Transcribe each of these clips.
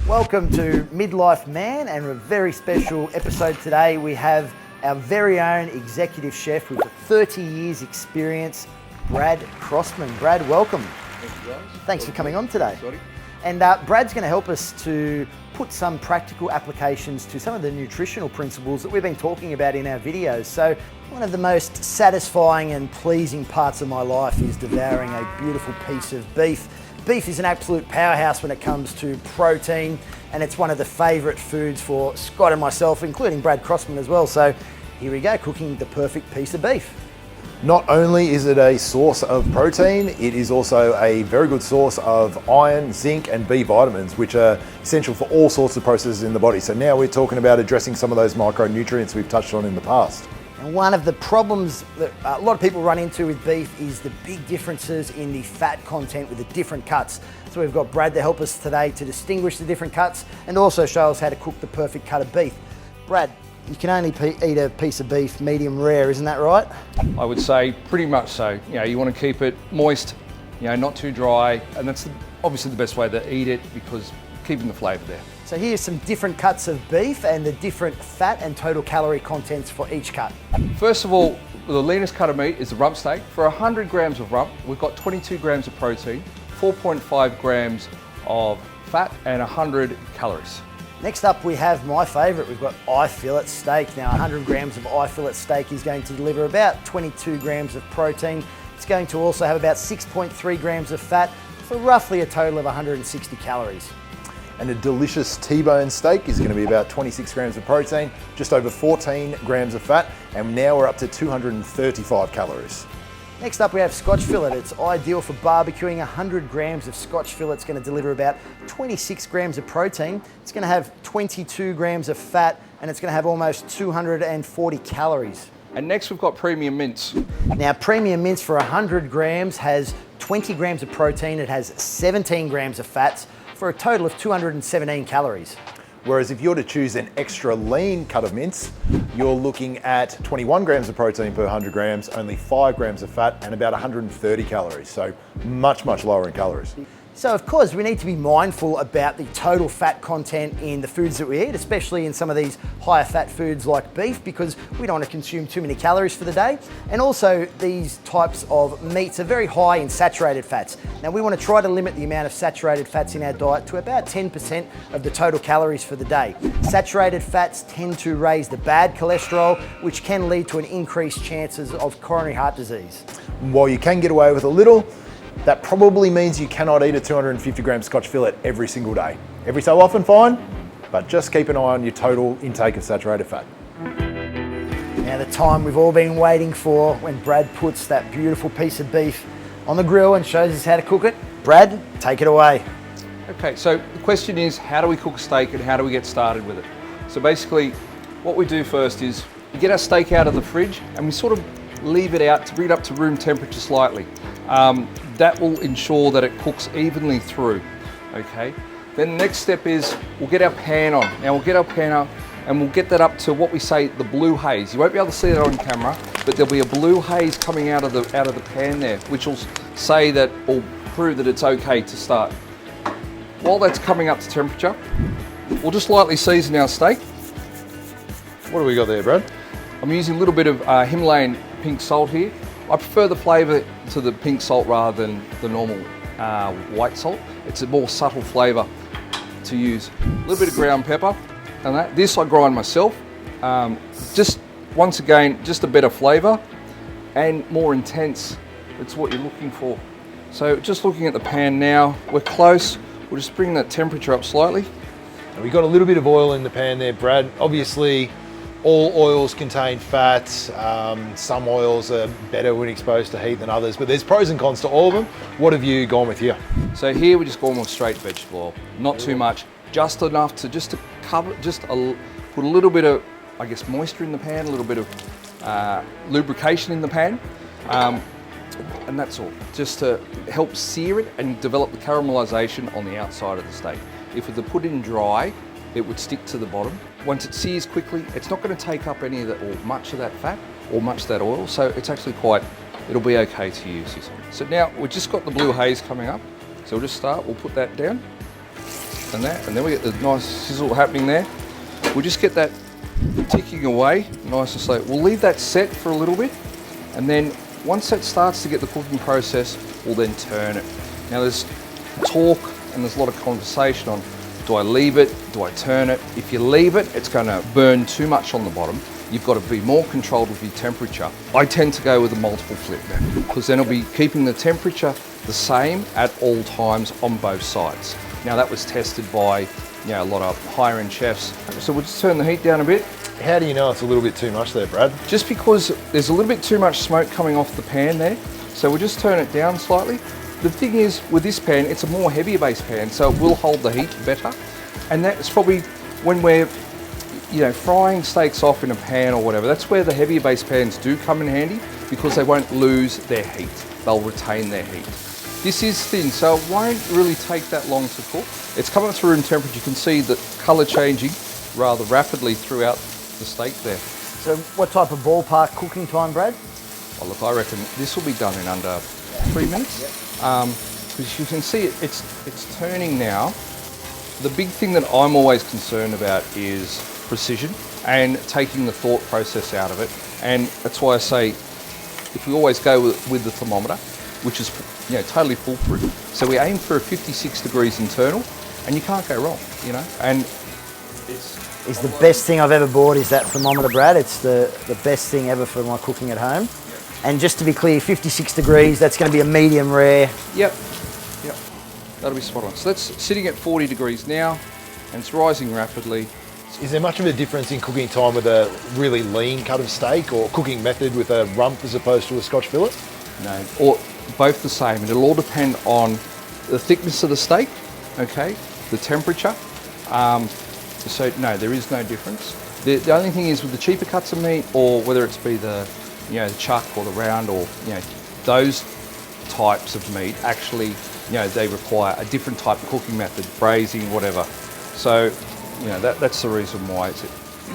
Welcome to Midlife Man, and a very special episode today. We have our very own executive chef with 30 years experience, Brad Crossman. Brad, welcome. Thank you, guys. Thanks for coming on today. Sorry. And Brad's going to help us to put some practical applications to some of the nutritional principles that we've been talking about in our videos. So one of the most satisfying and pleasing parts of my life is devouring a beautiful piece of beef. Beef is an absolute powerhouse when it comes to protein, and it's one of the favourite foods for Scott and myself, including Brad Crossman as well. So here we go, cooking the perfect piece of beef. Not only is it a source of protein, it is also a very good source of iron, zinc and B vitamins, which are essential for all sorts of processes in the body. So now we're talking about addressing some of those micronutrients we've touched on in the past. And one of the problems that a lot of people run into with beef is the big differences in the fat content with the different cuts. So we've got Brad to help us today to distinguish the different cuts and also show us how to cook the perfect cut of beef. Brad, you can only eat a piece of beef medium rare, isn't that right? I would say pretty much so. You know, you want to keep it moist, not too dry, and that's obviously the best way to eat it because keeping the flavour there. So here's some different cuts of beef and the different fat and total calorie contents for each cut. First of all, the leanest cut of meat is the rump steak. For 100 grams of rump, we've got 22 grams of protein, 4.5 grams of fat and 100 calories. Next up we have my favourite, we've got fillet steak. Now 100 grams of fillet steak is going to deliver about 22 grams of protein. It's going to also have about 6.3 grams of fat for roughly a total of 160 calories. And a delicious T-bone steak is going to be about 26 grams of protein, just over 14 grams of fat, and now we're up to 235 calories. Next up we have Scotch fillet. It's ideal for barbecuing. 100 grams of Scotch fillet is going to deliver about 26 grams of protein. It's going to have 22 grams of fat, and it's going to have almost 240 calories. And next we've got premium mince. Now premium mince for 100 grams has 20 grams of protein, it has 17 grams of fats, for a total of 217 calories. Whereas if you're to choose an extra lean cut of mince, you're looking at 21 grams of protein per 100 grams, only 5 grams of fat and about 130 calories. So much, much lower in calories. So of course we need to be mindful about the total fat content in the foods that we eat, especially in some of these higher fat foods like beef, because we don't want to consume too many calories for the day. And also these types of meats are very high in saturated fats. Now we want to try to limit the amount of saturated fats in our diet to about 10% of the total calories for the day. Saturated fats tend to raise the bad cholesterol, which can lead to an increased chances of coronary heart disease. While you can get away with a little, that probably means you cannot eat a 250 gram Scotch fillet every single day. Every so often, fine, but just keep an eye on your total intake of saturated fat. Now the time we've all been waiting for, when Brad puts that beautiful piece of beef on the grill and shows us how to cook it. Brad, take it away. Okay, so the question is, how do we cook a steak and how do we get started with it? So basically, what we do first is we get our steak out of the fridge and we sort of leave it out to bring it up to room temperature slightly. That will ensure that it cooks evenly through, okay? Then the next step is we'll get our pan on. Now we'll get our pan up and we'll get that up to what we say the blue haze. You won't be able to see that on camera, but there'll be a blue haze coming out of the pan there, which will say that, or prove that it's okay to start. While that's coming up to temperature, we'll just lightly season our steak. What do we got there, Brad? I'm using a little bit of Himalayan pink salt here. I prefer the flavour to the pink salt rather than the normal white salt. It's a more subtle flavour to use. A little bit of ground pepper and that. This I grind myself. Just once again, just a better flavour and more intense. It's what you're looking for. So just looking at the pan now, we're close. We'll just bring that temperature up slightly. We've got a little bit of oil in the pan there, Brad. Obviously, all oils contain fats. Some oils are better when exposed to heat than others, but there's pros and cons to all of them. What have you gone with here? So here we're just going with straight vegetable oil, not too much, just enough to cover, put a little bit of, I guess, moisture in the pan, a little bit of lubrication in the pan, and that's all, just to help sear it and develop the caramelization on the outside of the steak. If it were put in dry, it would stick to the bottom. Once it sears quickly, it's not going to take up any of that or much of that fat or much of that oil, so it's actually it'll be okay to use this. So now we've just got the blue haze coming up, so we'll just start, we'll put that down. and that, and then we get the nice sizzle happening there. We'll just get that ticking away, nice and slow. We'll leave that set for a little bit, and then once that starts to get the cooking process, we'll then turn it. Now there's talk and there's a lot of conversation on, do I leave it, do I turn it? If you leave it, it's going to burn too much on the bottom. You've got to be more controlled with your temperature. I tend to go with a multiple flip now, because then it'll be keeping the temperature the same at all times on both sides. Now that was tested by a lot of higher end chefs. So we'll just turn the heat down a bit. How do you know it's a little bit too much there, Brad? Just because there's a little bit too much smoke coming off the pan there. So we'll just turn it down slightly. The thing is, with this pan, it's a more heavier base pan, so it will hold the heat better. And that's probably when we're frying steaks off in a pan or whatever, that's where the heavier base pans do come in handy, because they won't lose their heat. They'll retain their heat. This is thin, so it won't really take that long to cook. It's coming to room temperature. You can see the colour changing rather rapidly throughout the steak there. So what type of ballpark cooking time, Brad? Oh, look, I reckon this will be done in under 3 minutes. Because you can see it's turning now. The big thing that I'm always concerned about is precision and taking the thought process out of it. And that's why I say, if we always go with the thermometer, which is totally foolproof. So we aim for a 56 degrees internal, and you can't go wrong, And it's the best thing I've ever bought is that thermometer, Brad. It's the best thing ever for my cooking at home. And just to be clear, 56 degrees, that's going to be a medium rare. Yep. That'll be spot on. So that's sitting at 40 degrees now, and it's rising rapidly. Is there much of a difference in cooking time with a really lean cut of steak, or cooking method with a rump as opposed to a Scotch fillet? No, or both the same. It'll all depend on the thickness of the steak, okay, the temperature. So no, there is no difference. The only thing is with the cheaper cuts of meat, or whether it's be the the chuck or the round, or those types of meat, actually they require a different type of cooking method, braising, whatever. So that's the reason why.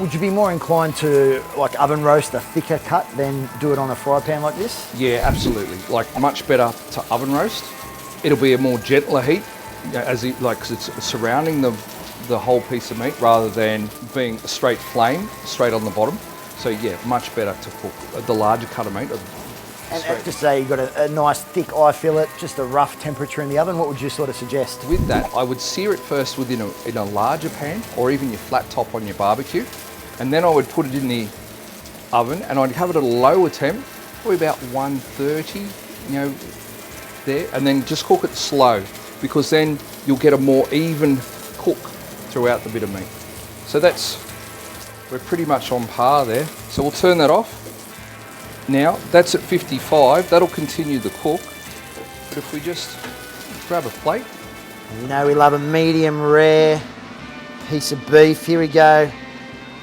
Would you be more inclined to oven roast a thicker cut than do it on a fry pan like this? Yeah, absolutely. Much better to oven roast. It'll be a more gentler heat, because it's surrounding the whole piece of meat rather than being a straight flame straight on the bottom. So yeah, much better to cook the larger cut of meat. And just say you've got a nice thick eye fillet, just a rough temperature in the oven, what would you sort of suggest? With that, I would sear it first in a larger pan, or even your flat top on your barbecue. And then I would put it in the oven, and I'd have it at a lower temp, probably about 130, there, and then just cook it slow, because then you'll get a more even cook throughout the bit of meat. So we're pretty much on par there. So we'll turn that off. Now, that's at 55, that'll continue the cook. But if we just grab a plate. We love a medium rare piece of beef. Here we go.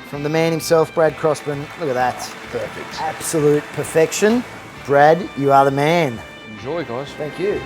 From the man himself, Brad Crossman. Look at that. Perfect. Absolute perfection. Brad, you are the man. Enjoy, guys. Thank you.